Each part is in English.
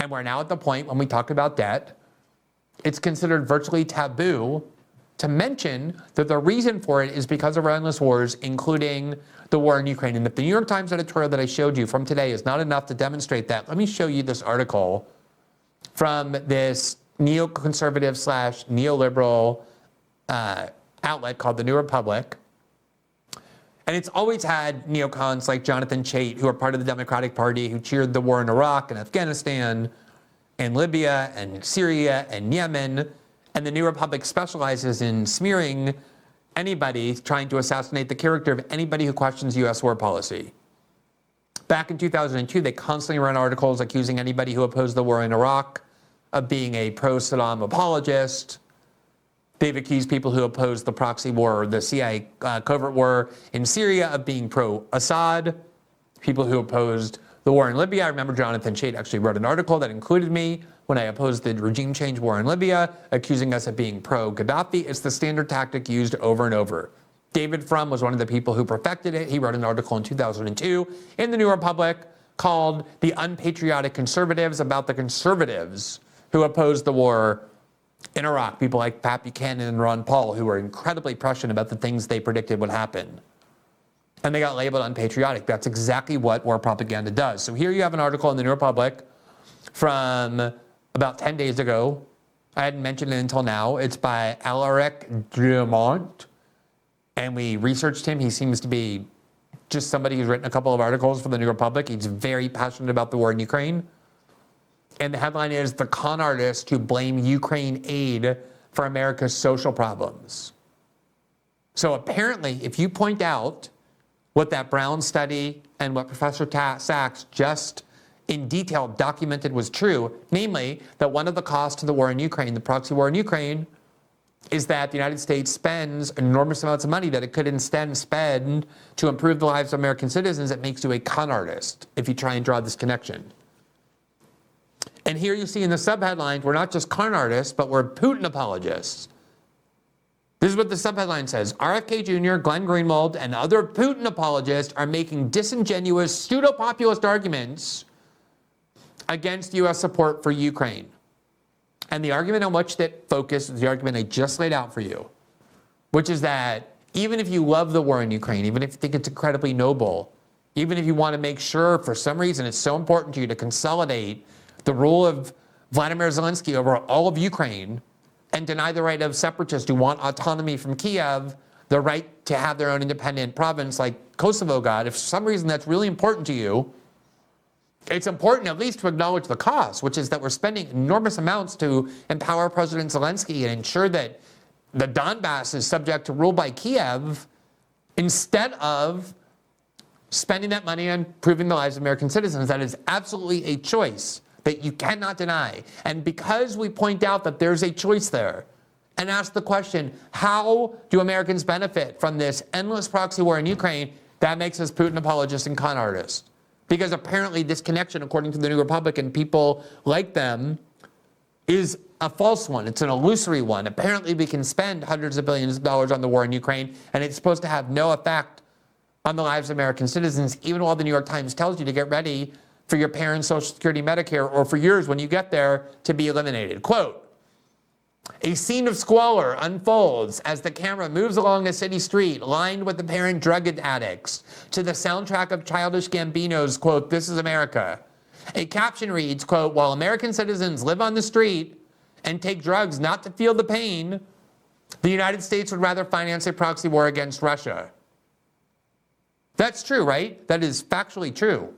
And we're now at the point when we talk about debt, it's considered virtually taboo to mention that the reason for it is because of our endless wars, including the war in Ukraine. And if the New York Times editorial that I showed you from today is not enough to demonstrate that, let me show you this article from this neoconservative / neoliberal outlet called The New Republic. And it's always had neocons like Jonathan Chait, who are part of the Democratic Party, who cheered the war in Iraq and Afghanistan and Libya and Syria and Yemen. And the New Republic specializes in smearing anybody trying to assassinate the character of anybody who questions U.S. war policy. Back in 2002, they constantly ran articles accusing anybody who opposed the war in Iraq of being a pro-Saddam apologist. They've accused people who opposed the proxy war or the CIA covert war in Syria of being pro-Assad. People who opposed the war in Libya. I remember Jonathan Chait actually wrote an article that included me when I opposed the regime change war in Libya, accusing us of being pro-Gaddafi. It's the standard tactic used over and over. David Frum was one of the people who perfected it. He wrote an article in 2002 in the New Republic called The Unpatriotic Conservatives, about the conservatives who opposed the war in Iraq. People like Pat Buchanan and Ron Paul, who were incredibly prescient about the things they predicted would happen. And they got labeled unpatriotic. That's exactly what war propaganda does. So here you have an article in the New Republic from about 10 days ago. I hadn't mentioned it until now. It's by Alaric Dumont. And we researched him. He seems to be just somebody who's written a couple of articles for the New Republic. He's very passionate about the war in Ukraine. And the headline is, "The Con Artists Who Blame Ukraine Aid for America's Social Problems." So apparently, if you point out what that Brown study and what Professor Sachs just in detail documented was true, namely that one of the costs to the war in Ukraine, the proxy war in Ukraine, is that the United States spends enormous amounts of money that it could instead spend to improve the lives of American citizens, it makes you a con artist if you try and draw this connection. And here you see in the subheadline, we're not just con artists, but we're Putin apologists. This is what the subheadline says. RFK Jr., Glenn Greenwald, and other Putin apologists are making disingenuous pseudo-populist arguments against U.S. support for Ukraine. And the argument on which that focus is the argument I just laid out for you, which is that even if you love the war in Ukraine, even if you think it's incredibly noble, even if you want to make sure for some reason it's so important to you to consolidate the rule of Vladimir Zelensky over all of Ukraine and deny the right of separatists who want autonomy from Kiev, the right to have their own independent province like Kosovo got, if for some reason that's really important to you, it's important at least to acknowledge the cost, which is that we're spending enormous amounts to empower President Zelensky and ensure that the Donbass is subject to rule by Kiev, instead of spending that money on improving the lives of American citizens. That is absolutely a choice that you cannot deny. And because we point out that there's a choice there and ask the question, how do Americans benefit from this endless proxy war in Ukraine? That makes us Putin apologists and con artists. Because apparently this connection, according to the New Republic and people like them, is a false one. It's an illusory one. Apparently we can spend hundreds of billions of dollars on the war in Ukraine, and it's supposed to have no effect on the lives of American citizens, even while the New York Times tells you to get ready for your parents' Social Security, Medicare, or for yours when you get there to be eliminated. Quote, "A scene of squalor unfolds as the camera moves along a city street lined with apparent drug addicts to the soundtrack of Childish Gambino's, quote, 'This is America.' A caption reads, quote, 'While American citizens live on the street and take drugs not to feel the pain, the United States would rather finance a proxy war against Russia.'" That's true, right? That is factually true.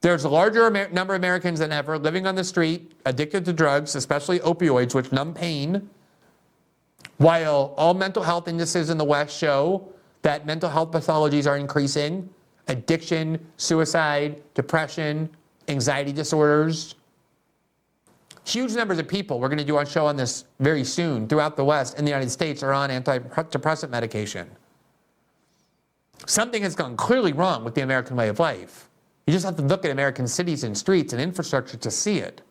There's a larger number of Americans than ever living on the street, addicted to drugs, especially opioids, which numb pain, while all mental health indices in the West show that mental health pathologies are increasing: addiction, suicide, depression, anxiety disorders. Huge numbers of people, we're going to do a show on this very soon, throughout the West and the United States are on antidepressant medication. Something has gone clearly wrong with the American way of life. You just have to look at American cities and streets and infrastructure to see it.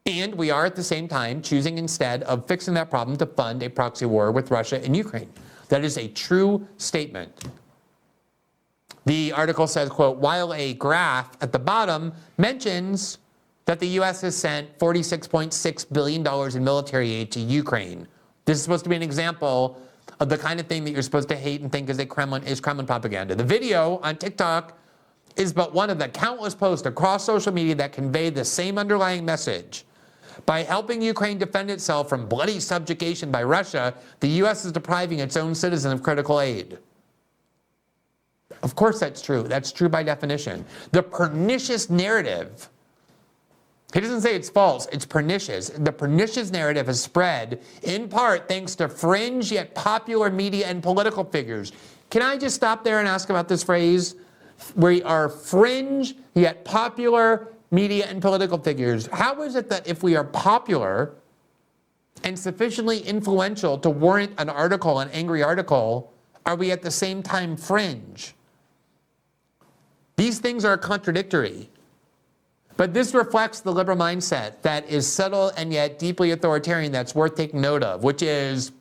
And we are at the same time choosing, instead of fixing that problem, to fund a proxy war with Russia and Ukraine. That is a true statement. The article says, quote, "While a graph at the bottom mentions that the U.S. has sent $46.6 billion in military aid to Ukraine. This is supposed to be an example of the kind of thing that you're supposed to hate and think is Kremlin propaganda. The video on TikTok is but one of the countless posts across social media that convey the same underlying message. By helping Ukraine defend itself from bloody subjugation by Russia, the U.S. is depriving its own citizens of critical aid. Of course that's true. That's true by definition. The pernicious narrative, he doesn't say it's false, it's pernicious. The pernicious narrative has spread in part thanks to fringe yet popular media and political figures. Can I just stop there and ask about this phrase? We are fringe yet popular media and political figures. How is it that if we are popular and sufficiently influential to warrant an article, an angry article, are we at the same time fringe? These things are contradictory. But this reflects the liberal mindset that is subtle and yet deeply authoritarian that's worth taking note of, which is,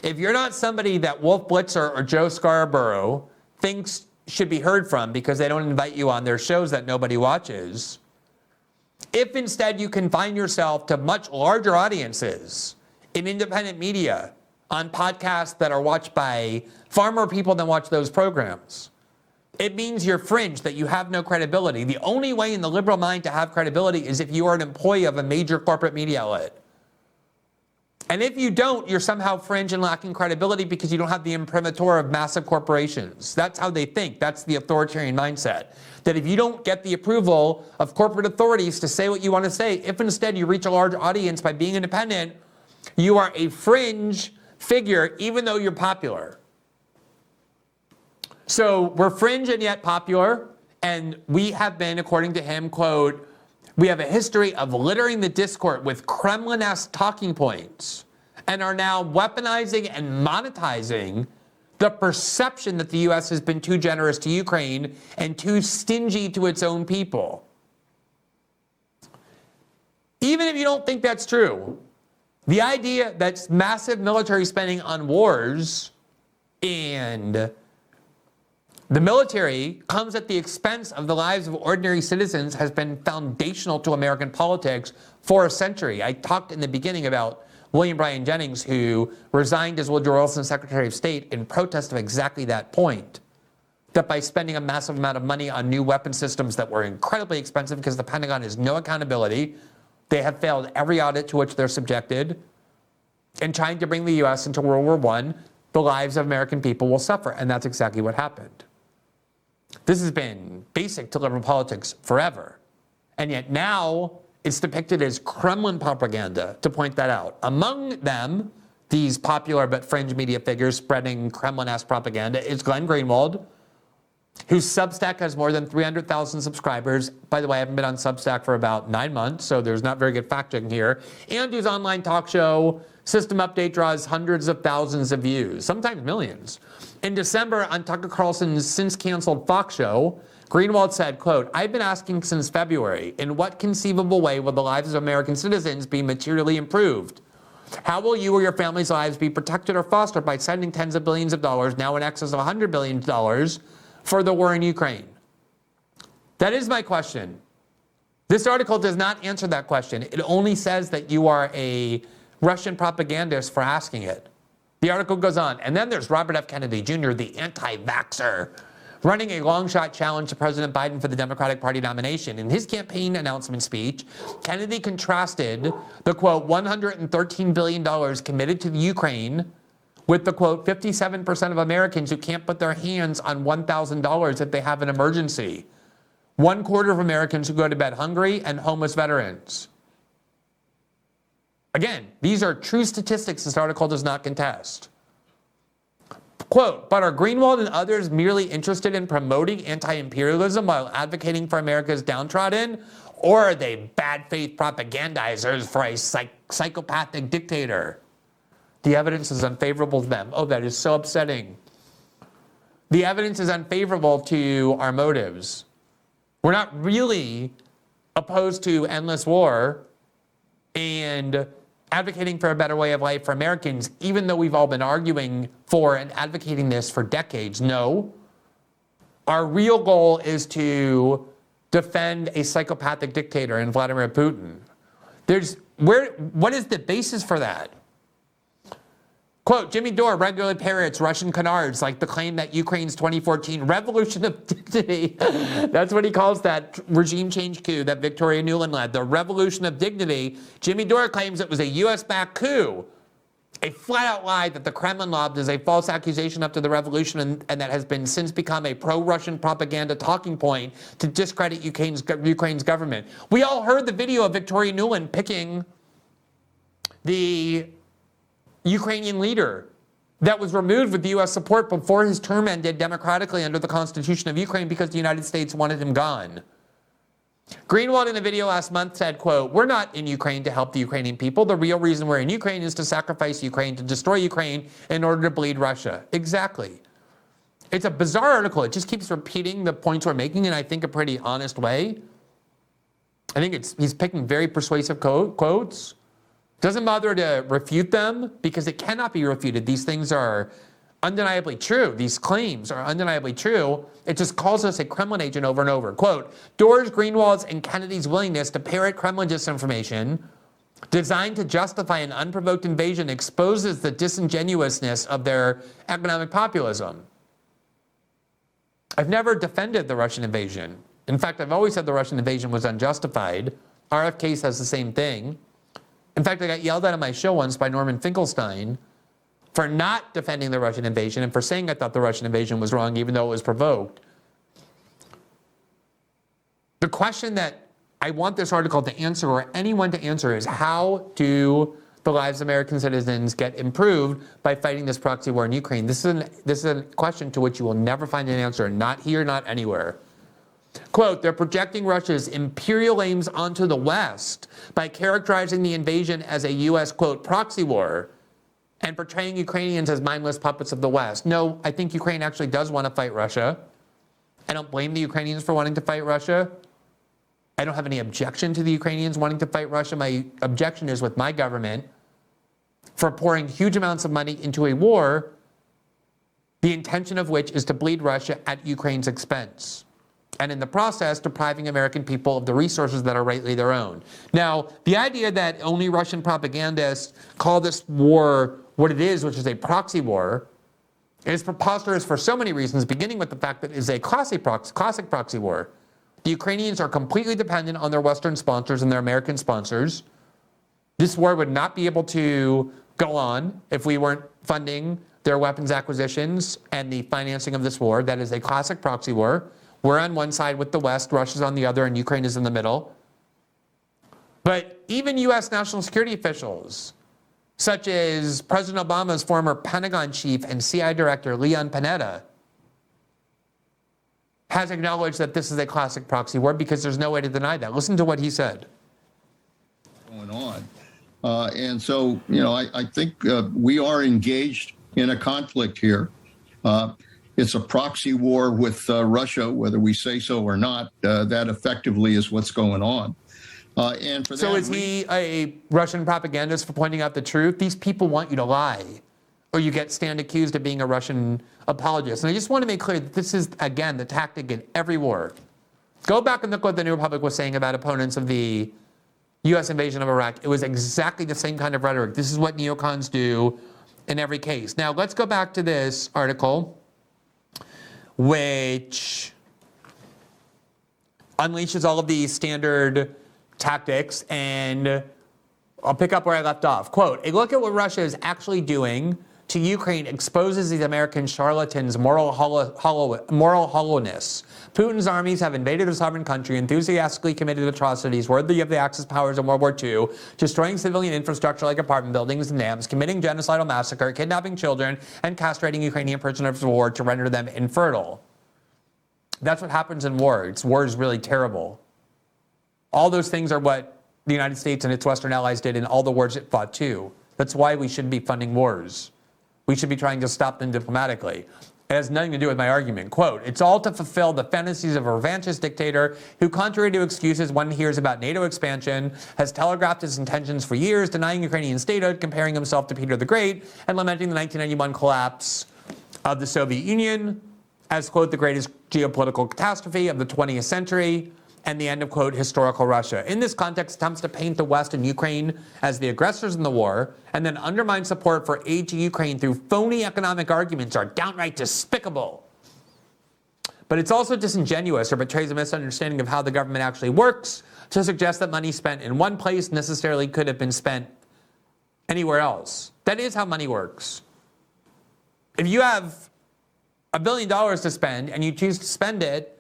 if you're not somebody that Wolf Blitzer or Joe Scarborough thinks should be heard from because they don't invite you on their shows that nobody watches, if instead you confine yourself to much larger audiences in independent media, on podcasts that are watched by far more people than watch those programs, it means you're fringe, that you have no credibility. The only way in the liberal mind to have credibility is if you are an employee of a major corporate media outlet. And if you don't, you're somehow fringe and lacking credibility because you don't have the imprimatur of massive corporations. That's how they think. That's the authoritarian mindset. That if you don't get the approval of corporate authorities to say what you want to say, if instead you reach a large audience by being independent, you are a fringe figure even though you're popular. So we're fringe and yet popular, and we have been, according to him, quote, we have a history of littering the discourse with Kremlin-esque talking points and are now weaponizing and monetizing the perception that the U.S. has been too generous to Ukraine and too stingy to its own people. Even if you don't think that's true, the idea that massive military spending on wars and the military comes at the expense of the lives of ordinary citizens has been foundational to American politics for a century. I talked in the beginning about William Bryan Jennings, who resigned as Woodrow Wilson's Secretary of State in protest of exactly that point. That by spending a massive amount of money on new weapon systems that were incredibly expensive because the Pentagon has no accountability, they have failed every audit to which they're subjected, and trying to bring the U.S. into World War I, the lives of American people will suffer. And that's exactly what happened. This has been basic to liberal politics forever. And yet now it's depicted as Kremlin propaganda to point that out. Among them, these popular but fringe media figures spreading Kremlin-esque propaganda, is Glenn Greenwald, whose Substack has more than 300,000 subscribers. By the way, I haven't been on Substack for about 9 months, so there's not very good fact-checking here. And whose online talk show, System Update, draws hundreds of thousands of views, sometimes millions. In December, on Tucker Carlson's since-canceled Fox show, Greenwald said, quote, I've been asking since February, in what conceivable way will the lives of American citizens be materially improved? How will you or your family's lives be protected or fostered by sending tens of billions of dollars, now in excess of $100 billion, for the war in Ukraine? That is my question. This article does not answer that question. It only says that you are a Russian propagandist for asking it. The article goes on, and then there's Robert F. Kennedy Jr., the anti-vaxxer, running a long-shot challenge to President Biden for the Democratic Party nomination. In his campaign announcement speech, Kennedy contrasted the, quote, $113 billion committed to the Ukraine with the, quote, 57% of Americans who can't put their hands on $1,000 if they have an emergency. 1/4 of Americans who go to bed hungry, and homeless veterans. Again, these are true statistics this article does not contest. Quote, but are Greenwald and others merely interested in promoting anti-imperialism while advocating for America's downtrodden? Or are they bad faith propagandizers for a psychopathic dictator? The evidence is unfavorable to them. Oh, that is so upsetting. The evidence is unfavorable to our motives. We're not really opposed to endless war and advocating for a better way of life for Americans, even though we've all been arguing for and advocating this for decades. No. Our real goal is to defend a psychopathic dictator in Vladimir Putin. What is the basis for that? Quote, Jimmy Dore regularly parrots Russian canards like the claim that Ukraine's 2014 revolution of dignity, that's what he calls that regime change coup that Victoria Nuland led, the revolution of dignity. Jimmy Dore claims it was a US-backed coup, a flat-out lie that the Kremlin lobbed as a false accusation up to the revolution and that has been since become a pro-Russian propaganda talking point to discredit Ukraine's government. We all heard the video of Victoria Nuland picking the Ukrainian leader that was removed with the U.S. support before his term ended democratically under the Constitution of Ukraine because the United States wanted him gone. Greenwald in a video last month said, quote, we're not in Ukraine to help the Ukrainian people. The real reason we're in Ukraine is to sacrifice Ukraine, to destroy Ukraine in order to bleed Russia. Exactly. It's a bizarre article. It just keeps repeating the points we're making in, I think, a pretty honest way. I think he's picking very persuasive quotes. Doesn't bother to refute them because it cannot be refuted. These things are undeniably true. These claims are undeniably true. It just calls us a Kremlin agent over and over. Quote, Dore's, Greenwald's, and Kennedy's willingness to parrot Kremlin disinformation designed to justify an unprovoked invasion exposes the disingenuousness of their economic populism. I've never defended the Russian invasion. In fact, I've always said the Russian invasion was unjustified. RFK says the same thing. In fact, I got yelled at on my show once by Norman Finkelstein for not defending the Russian invasion and for saying I thought the Russian invasion was wrong even though it was provoked. The question that I want this article to answer, or anyone to answer, is how do the lives of American citizens get improved by fighting this proxy war in Ukraine? This is a question to which you will never find an answer, not here, not anywhere. Quote, they're projecting Russia's imperial aims onto the West by characterizing the invasion as a U.S., quote, proxy war and portraying Ukrainians as mindless puppets of the West. No, I think Ukraine actually does want to fight Russia. I don't blame the Ukrainians for wanting to fight Russia. I don't have any objection to the Ukrainians wanting to fight Russia. My objection is with my government for pouring huge amounts of money into a war, the intention of which is to bleed Russia at Ukraine's expense, and in the process, depriving American people of the resources that are rightly their own. Now, the idea that only Russian propagandists call this war what it is, which is a proxy war, is preposterous for so many reasons, beginning with the fact that it is a classic proxy war. The Ukrainians are completely dependent on their Western sponsors and their American sponsors. This war would not be able to go on if we weren't funding their weapons acquisitions and the financing of this war. That is a classic proxy war. We're on one side with the West, Russia's on the other, and Ukraine is in the middle. But even U.S. national security officials, such as President Obama's former Pentagon chief and CIA director, Leon Panetta, has acknowledged that this is a classic proxy war because there's no way to deny that. Listen to what he said. Going on. And so, I think we are engaged in a conflict here. It's a proxy war with Russia, whether we say so or not. That effectively is what's going on. And for so that, is he a Russian propagandist for pointing out the truth? These people want you to lie, or you stand accused of being a Russian apologist. And I just want to make clear that this is, again, the tactic in every war. Go back and look what the New Republic was saying about opponents of the U.S. invasion of Iraq. It was exactly the same kind of rhetoric. This is what neocons do in every case. Now, let's go back to this article, which unleashes all of these standard tactics, and I'll pick up where I left off. Quote, a look at what Russia is actually doing to Ukraine exposes these American charlatans' moral hollowness. Putin's armies have invaded a sovereign country, enthusiastically committed atrocities worthy of the Axis powers in World War II, destroying civilian infrastructure like apartment buildings and dams, committing genocidal massacre, kidnapping children, and castrating Ukrainian prisoners of war to render them infertile. That's what happens in war. War is really terrible. All those things are what the United States and its Western allies did in all the wars it fought too. That's why we shouldn't be funding wars. We should be trying to stop them diplomatically. It has nothing to do with my argument. Quote, it's all to fulfill the fantasies of a revanchist dictator who, contrary to excuses one hears about NATO expansion, has telegraphed his intentions for years, denying Ukrainian statehood, comparing himself to Peter the Great, and lamenting the 1991 collapse of the Soviet Union as, quote, the greatest geopolitical catastrophe of the 20th century. and the end of, quote, historical Russia. In this context, attempts to paint the West and Ukraine as the aggressors in the war and then undermine support for aid to Ukraine through phony economic arguments are downright despicable. But it's also disingenuous or betrays a misunderstanding of how the government actually works to suggest that money spent in one place necessarily could have been spent anywhere else. That is how money works. If you have $1 billion to spend and you choose to spend it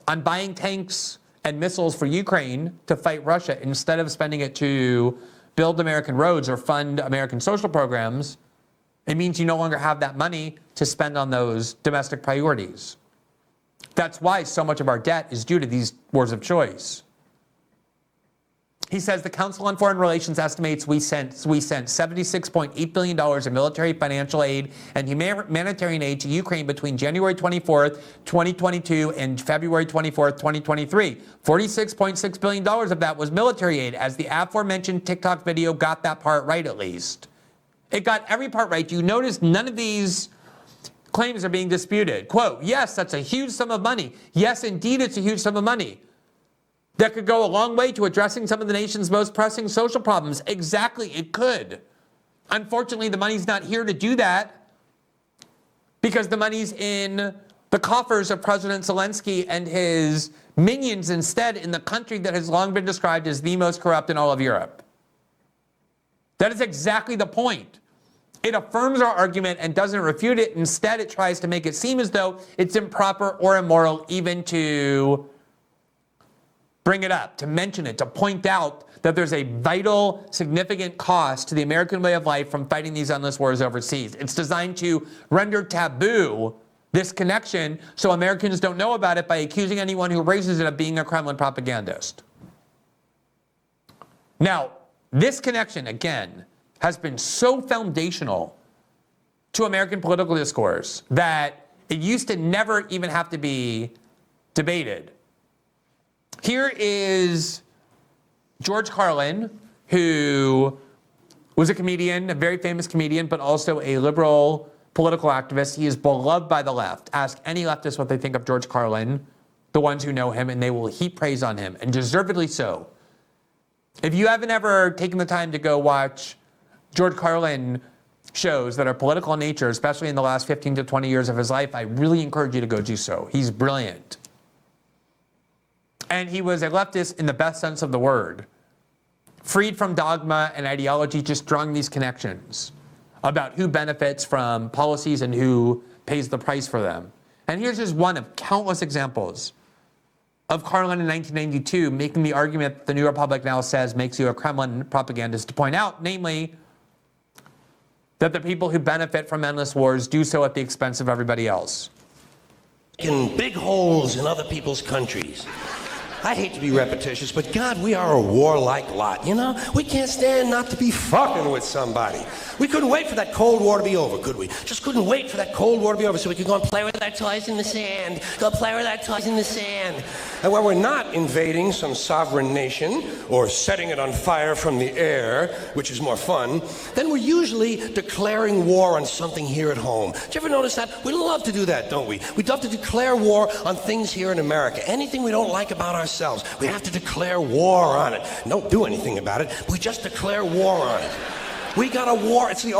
on buying tanks and missiles for Ukraine to fight Russia instead of spending it to build American roads or fund American social programs, it means you no longer have that money to spend on those domestic priorities. That's why so much of our debt is due to these wars of choice. He says the Council on Foreign Relations estimates we sent $76.8 billion in military, financial aid, and humanitarian aid to Ukraine between January 24th, 2022 and February 24th, 2023. $46.6 billion of that was military aid, as the aforementioned TikTok video got that part right at least. It got every part right. You notice none of these claims are being disputed. Quote, yes, that's a huge sum of money. Yes, indeed, it's a huge sum of money. That could go a long way to addressing some of the nation's most pressing social problems. Exactly, it could. Unfortunately, the money's not here to do that because the money's in the coffers of President Zelensky and his minions instead in the country that has long been described as the most corrupt in all of Europe. That is exactly the point. It affirms our argument and doesn't refute it. Instead, it tries to make it seem as though it's improper or immoral even to bring it up, to mention it, to point out that there's a vital, significant cost to the American way of life from fighting these endless wars overseas. It's designed to render taboo this connection so Americans don't know about it by accusing anyone who raises it of being a Kremlin propagandist. Now, this connection, again, has been so foundational to American political discourse that it used to never even have to be debated. Here is George Carlin, who was a comedian, a very famous comedian, but also a liberal political activist. He is beloved by the left. Ask any leftist what they think of George Carlin, the ones who know him, and they will heap praise on him, and deservedly so. If you haven't ever taken the time to go watch George Carlin shows that are political in nature, especially in the last 15 to 20 years of his life, I really encourage you to go do so. He's brilliant. And he was a leftist in the best sense of the word, freed from dogma and ideology, just drawing these connections about who benefits from policies and who pays the price for them. And here's just one of countless examples of Carlin in 1992 making the argument that the New Republic now says makes you a Kremlin propagandist, to point out, namely, that the people who benefit from endless wars do so at the expense of everybody else. In big holes in other people's countries. I hate to be repetitious, but God, we are a warlike lot, you know? We can't stand not to be fucking with somebody. We couldn't wait for that Cold War to be over, could we? Just couldn't wait for that Cold War to be over so we could go and play with our toys in the sand. Go play with our toys in the sand. And when we're not invading some sovereign nation or setting it on fire from the air, which is more fun, then we're usually declaring war on something here at home. Did you ever notice that? We love to do that, don't we? We love to declare war on things here in America. Anything we don't like about ourselves, we have to declare war on it. Don't do anything about it. We just declare war on it. We got a war. It's the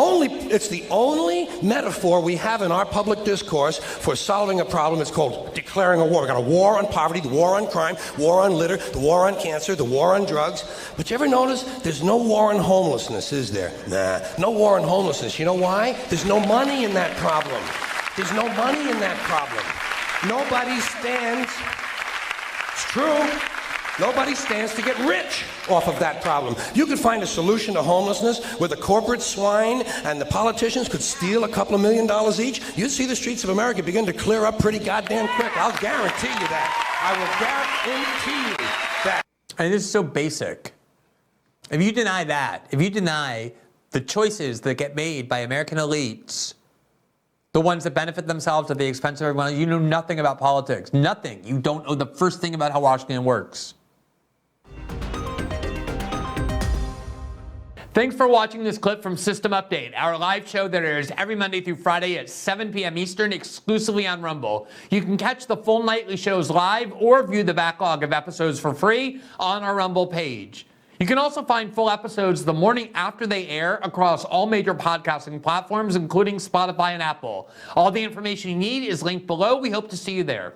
only metaphor we have in our public discourse for solving a problem. It's called declaring a war. We got a war on poverty, the war on crime, war on litter, the war on cancer, the war on drugs. But you ever notice there's no war on homelessness, is there? Nah, no war on homelessness. You know why? There's no money in that problem. There's no money in that problem. Nobody stands. It's true. Nobody stands to get rich off of that problem. You could find a solution to homelessness where the corporate swine and the politicians could steal a couple of $1 million each. You'd see the streets of America begin to clear up pretty goddamn quick. I'll guarantee you that. I will guarantee you that. And this is so basic. If you deny that, if you deny the choices that get made by American elites, the ones that benefit themselves at the expense of everyone else, you know nothing about politics. Nothing. You don't know the first thing about how Washington works. Thanks for watching this clip from System Update, our live show that airs every Monday through Friday at 7 p.m. Eastern exclusively on Rumble. You can catch the full nightly shows live or view the backlog of episodes for free on our Rumble page. You can also find full episodes the morning after they air across all major podcasting platforms, including Spotify and Apple. All the information you need is linked below. We hope to see you there.